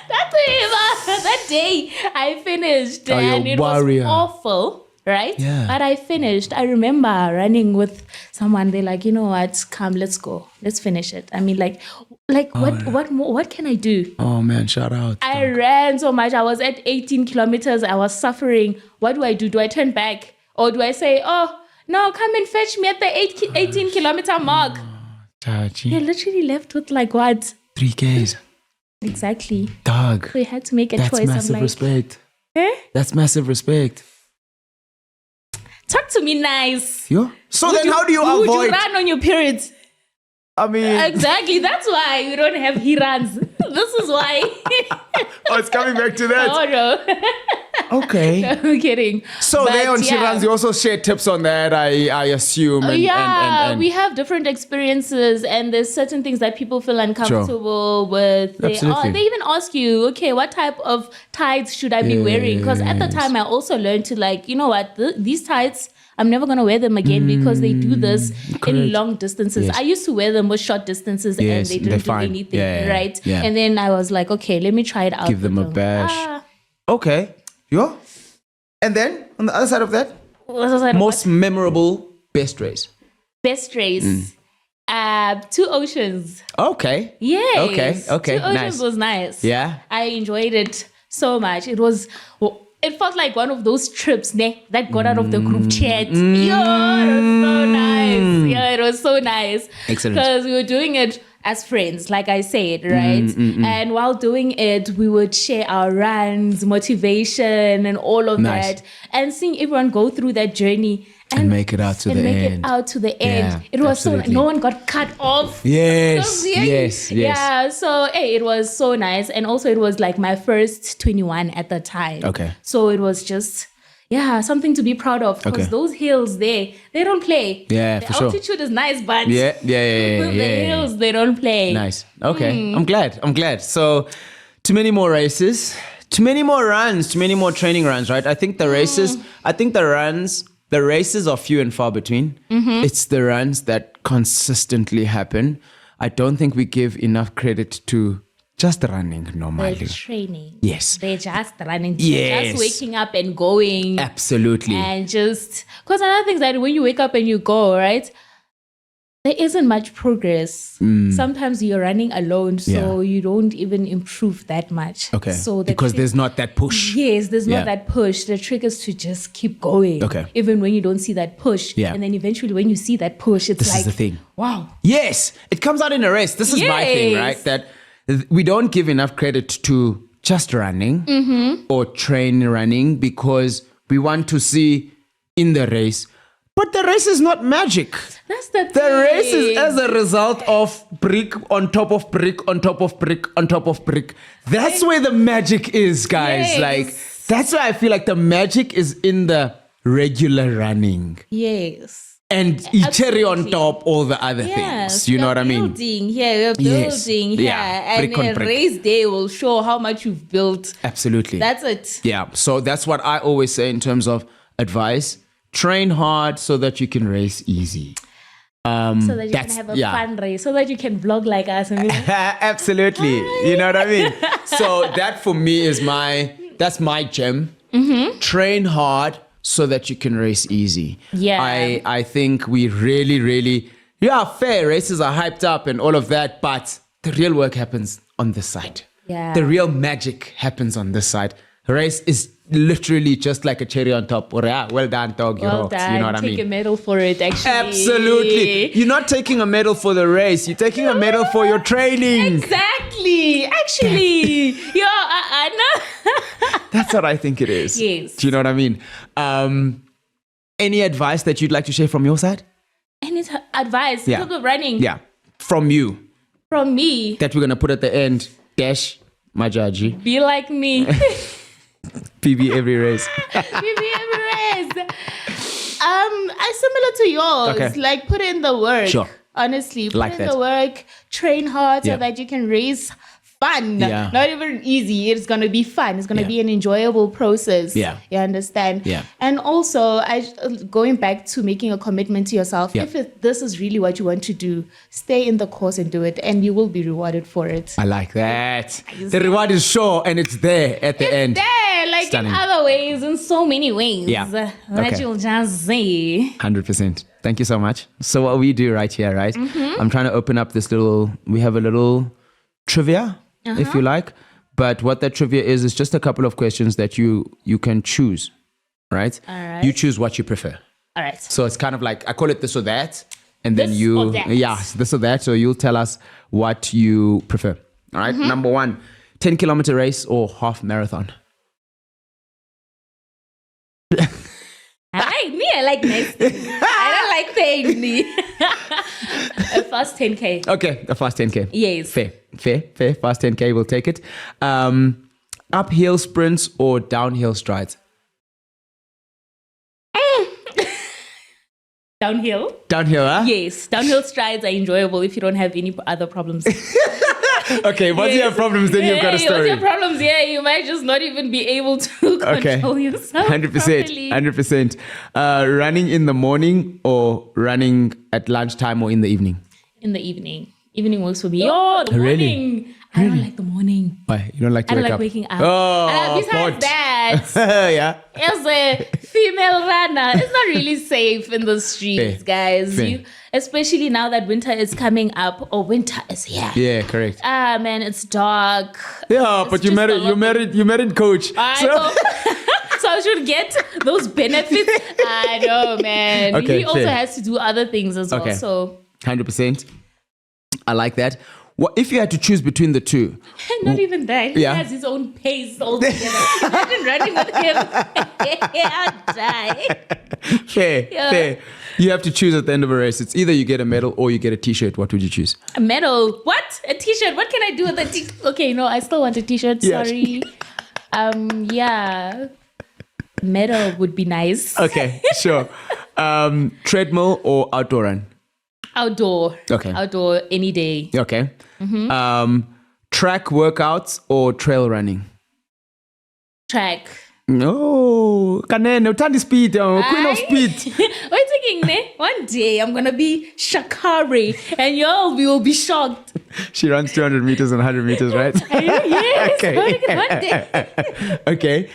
that day I finished Oh, you're and it warrior. was awful, right? Yeah. But I finished. I remember running with someone. They're like, you know what? Come, let's go. Let's finish it. I mean, what more? What can I do? Oh man, shout out. I ran so much. I was at 18 kilometers. I was suffering. What do I do? Do I turn back? Or do I say, oh, no, come and fetch me at the 18-kilometer mark? Madjadji. You're literally left with like what? 3Ks. Exactly. Dog. So you had to make a That's choice. massive I'm like, respect. eh? That's massive respect. Talk to me nice. Yeah. So Would then how do you would avoid? you run on your periods? I mean, Exactly. That's why we don't have he-runs. This is why. oh, it's coming back to that. Oh, no. Okay. I'm kidding. So But there on yeah. Shirans, you also share tips on that, I assume. And We have different experiences, and there's certain things that people feel uncomfortable with. Absolutely. They even ask you, okay, what type of tights should I be wearing? Because at the Yes. time, I also learned to like, you know what, these tights, I'm never going to wear them again because they do this in correct. long distances. Yes. I used to wear them with short distances Yes, and they they're didn't do fine. anything, Yeah, right? yeah. And then I was like, okay, let me try it out. Give them a with bash. Okay. Yeah. And then on the other side of that, what was I- most memorable best race. best race. Two Oceans. Okay. Yes. Okay. Two Oceans Nice. was nice. Yeah. I enjoyed it so much. It felt like one of those trips that got out of the group chat. Yeah, it was so nice. Yeah, it was so nice. Excellent. Because we were doing it as friends, like I said, right? And while doing it, we would share our runs, motivation, and all of Nice. that. And seeing everyone go through that journey. And make it out to the make end. it out to the end. Yeah, It was absolutely. so no one got cut off. Yes. Yes. Yeah, so hey, it was so nice. And also it was like my first 21 at the time. Okay. So it was just, something to be proud of. Because Okay. those hills they don't play. Yeah, the for sure. altitude is nice, but Yeah. the hills, they don't play. Nice. Okay. I'm glad. So too many more races, too many more runs, too many more training runs, right? I think the races are few and far between. It's the runs that consistently happen. I don't think we give enough credit to just running normally. They're training. Yes. They're just running. Yes. Just waking up and going. Absolutely. And just, because another thing is that when you wake up and you go, right, there isn't much progress. Sometimes you're running alone, so you don't even improve that much. Okay. So because there's not that push. Yes, there's Yeah. not that push. The trick is to just keep going. Okay. Even when you don't see that push. Yeah. And then eventually when you see that push, it's This like, is the thing. wow. Yes, it comes out in a race. This is my thing, Yes. right? That we don't give enough credit to just running or train running because we want to see in the race. But the race is not magic. That's the thing. The race is as a result of brick on top of brick on top of brick on top of brick. That's where the magic is, guys. Yes. Like, that's why I feel like the magic is in the regular running. Yes. And you cherry on Absolutely. top all the other things. You know what I mean? Building, we're Yes. building, Yeah. and Brick on a brick. race day will show how much you've built. Absolutely. That's it. Yeah. So that's what I always say in terms of advice. Train hard so that you can race easy. So that you can that's- have a yeah. fun race, so that you can vlog like us. And be like, Absolutely. You know what I mean? So that for me is that's my gem. Train hard so that you can race easy. Yeah. I think we really, really Yeah, fair. Races are hyped up and all of that, but the real work happens on this side. Yeah. The real magic happens on this side. Race is literally just like a cherry on top. Or, yeah, well done, dog. You Well rocked. done. You know what I Take mean? a medal for it, actually. Absolutely. You're not taking a medal for the race. You're taking a medal for your training. Exactly. Actually. Yeah, I know. That's what I think it is. Yes. Do you know what I mean? Any advice that you'd like to share from your side? Any advice? Yeah. Talk of running. Yeah. From you. From me. That we're going to put at the end. Dash, Madjadji. Be like me. PB every race. Maybe every race. Similar to yours. Okay. Like put in the work. Sure. Honestly, put Like in that. the work. Train hard Yeah. so that you can race fun. Yeah. Not even easy. It's gonna be fun. It's gonna Yeah. be an enjoyable process. Yeah. You understand? Yeah. And also, going back to making a commitment to yourself. Yeah. If this is really what you want to do, stay in the course and do it, and you will be rewarded for it. I like that. The reward is sure and it's there at the end. There, like Stunning. in other ways, in so many ways. Yeah. That Okay. you'll just say. 100%. Thank you so much. So what we do right here, right? Mm-hmm. I'm trying to open up this we have a little trivia, if you like. But what that trivia is just a couple of questions that you can choose, right? All right. You choose what you prefer. All right. So it's kind of like, I call it this or that. And then This you, or that. yeah, this or that. So you'll tell us what you prefer. All right. Mm-hmm. Number 1, 10-kilometer race or half marathon. I like nice things. I don't like paying me. A fast 10K. Okay, a fast 10K. Yes. Fair. Fast 10K, we'll take it. Uphill sprints or downhill strides? Downhill? Downhill, huh? Yes. Downhill strides are enjoyable if you don't have any other problems. Okay, once you have problems, then you've got a Once story. you have problems, you might just not even be able to control yourself 100%. properly. 100%. Running in the morning or running at lunchtime or in the evening? In the evening. Evening works for me. Oh, the Really? morning. I don't like the morning. Why? You don't like to I don't wake like up? waking up. Oh, Besides pot. that, Yeah. as a female runner, it's not really safe in the streets, Fair. guys. Fair. Especially now that winter is coming up, or winter is here. Yeah, correct. Ah, man, it's dark. Yeah, It's but you just married, a lot you married coach. I So- know. So I should get those benefits. I know, man. Okay, He also fair. has to do other things as well. Okay. So 100%. I like that. What if you had to choose between the two? not even that. He Yeah. has his own pace altogether. Imagine running with him. I'd die. Fair, Yeah. fair. You have to choose at the end of a race. It's either you get a medal or you get a t-shirt. What would you choose? A medal. What? A t-shirt. What can I do with a t-shirt? Okay, no, I still want a t-shirt. Yeah. Sorry. Yeah. Medal would be nice. Okay, sure. Treadmill or outdoor run? Outdoor. Okay. Outdoor any day. Okay. Mm-hmm. Track workouts or trail running? Track. No, Kanene, uthanda speed, queen of speed. Wait thinking, ne? One day I'm gonna be Shakari and y'all will be shocked. She runs 200 meters and 100 meters, right? Yes. Okay. One day.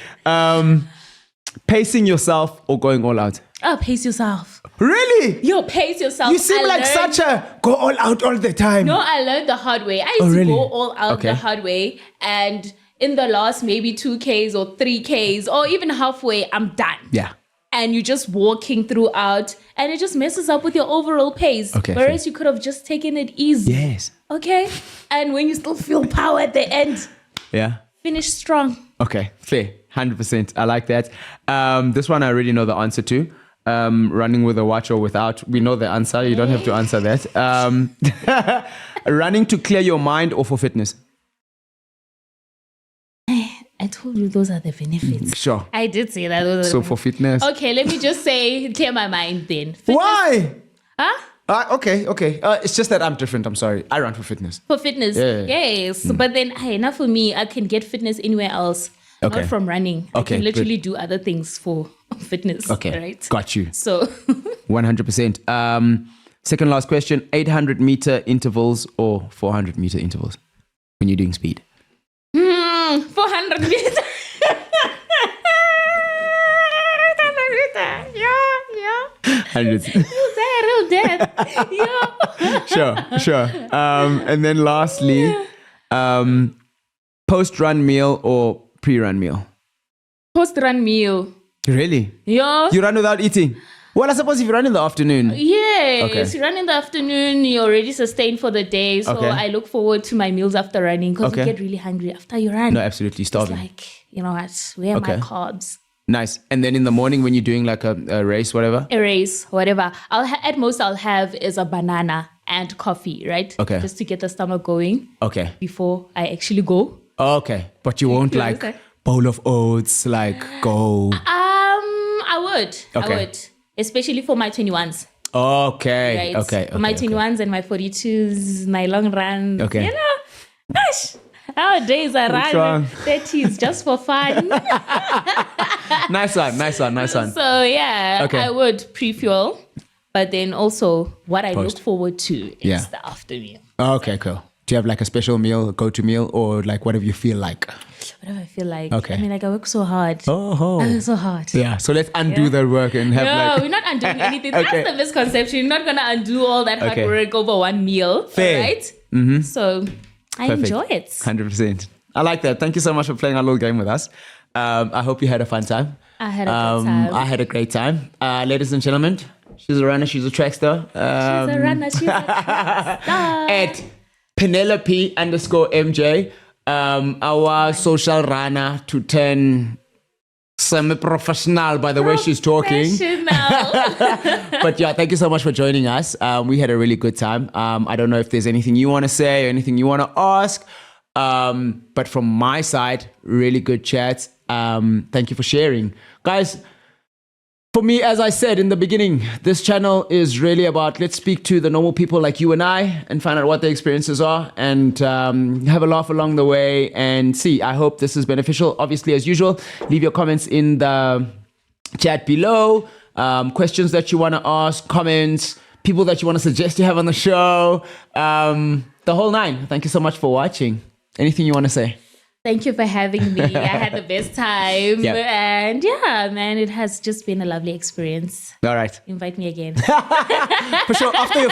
Pacing yourself or going all out? Oh, pace yourself. Really? Yo, pace yourself. You seem I like learned- such a go all out all the time. No, I learned the hard way. I used really? to go all out Okay. the hard way, and in the last maybe 2Ks or 3Ks or even halfway, I'm done. Yeah. And you're just walking throughout, and it just messes up with your overall pace. Okay, Whereas you could have just taken it easy. Yes. Okay? And when you still feel power at the end, Yeah. finish strong. Okay. Fair. 100%. I like that. This one I already know the answer to. Running with a watch or without. We know the answer. You don't have to answer that. Running to clear your mind or for fitness? I told you those are the benefits. Sure. I did say that. Those are So the for fitness. Okay, let me just say, clear my mind then. Fitness- Why? Huh? Okay. It's just that I'm different. I'm sorry. I run for fitness. For fitness, Yeah. yes. But then, enough for me. I can get fitness anywhere else, Okay. not from running. Okay, I can good. literally do other things for fitness. Okay. Right? Got you. So, 100%. Second last question. 800-meter intervals or 400-meter intervals when you're doing speed? 400 meters. 400 meters. Yeah. Hundreds. You say real death. Yeah. Sure. And then lastly, post-run meal or pre-run meal? Post-run meal. Really? Yeah. You run without eating? Well, I suppose if you run in the afternoon. Yes, Okay. you run in the afternoon, you're already sustained for the day. So Okay. I look forward to my meals after running because Okay. you get really hungry after you run. No, absolutely It's starving. like, you know what, where are my Okay. carbs? Nice. And then in the morning when you're doing like a race, whatever? A race, whatever. At most I'll have is a banana and coffee, right? Okay. Just to get the stomach going Okay. before I actually go. Okay. But you won't You like understand? bowl of oats, like go. I would. Okay. I would. Especially for my 21s. Okay. Right? Okay. For my okay. 21s and my 42s, my long run. Okay. You know, gosh, nowadays I Which run one? 30s just for fun. Nice one. So yeah, Okay. I would pre-fuel. But then also what I Post. look forward to is Yeah. the afternoon. Okay, cool. Do you have like a special meal, a go-to meal, or like whatever you feel like? Whatever I feel like. Okay. I mean, like I work so hard. Oh. I work so hard. Yeah. So let's undo that work and have No, like. we're not undoing anything. Okay. That's the misconception. You're not gonna undo all that hard Okay. work over one meal. Fair. Right? Mm-hmm. So I Perfect. enjoy it. 100%. I like that. Thank you so much for playing our little game with us. I hope you had a fun time. I had a good time. I had a great time. Ladies and gentlemen, she's a runner, she's a track star. She's a runner, she's a track star. At Penelope_MJ, our social runner to turn semi-professional by the way she's talking. Professional. But yeah, thank you so much for joining us. We had a really good time. I don't know if there's anything you want to say or anything you want to ask. But from my side, really good chats. Thank you for sharing. Guys, for me, as I said in the beginning, this channel is really about let's speak to the normal people like you and I and find out what their experiences are and have a laugh along the way and see. I hope this is beneficial. Obviously, as usual, leave your comments in the chat below. Questions that you want to ask, comments, people that you want to suggest you have on the show. The whole nine. Thank you so much for watching. Anything you want to say? Thank you for having me. I had the best time. Yeah. And yeah, man, it has just been a lovely experience. All right. Invite me again. For sure. After you're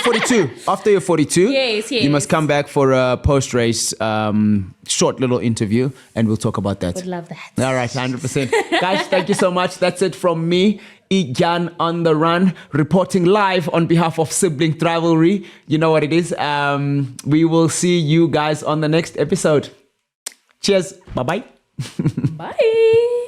42, Yes. you must come back for a post-race short little interview and we'll talk about that. Would love that. All right, 100%. Guys, thank you so much. That's it from me, iDyan on the run, reporting live on behalf of Sibling Rivalry. You know what it is. We will see you guys on the next episode. Cheers. Bye-bye. Bye.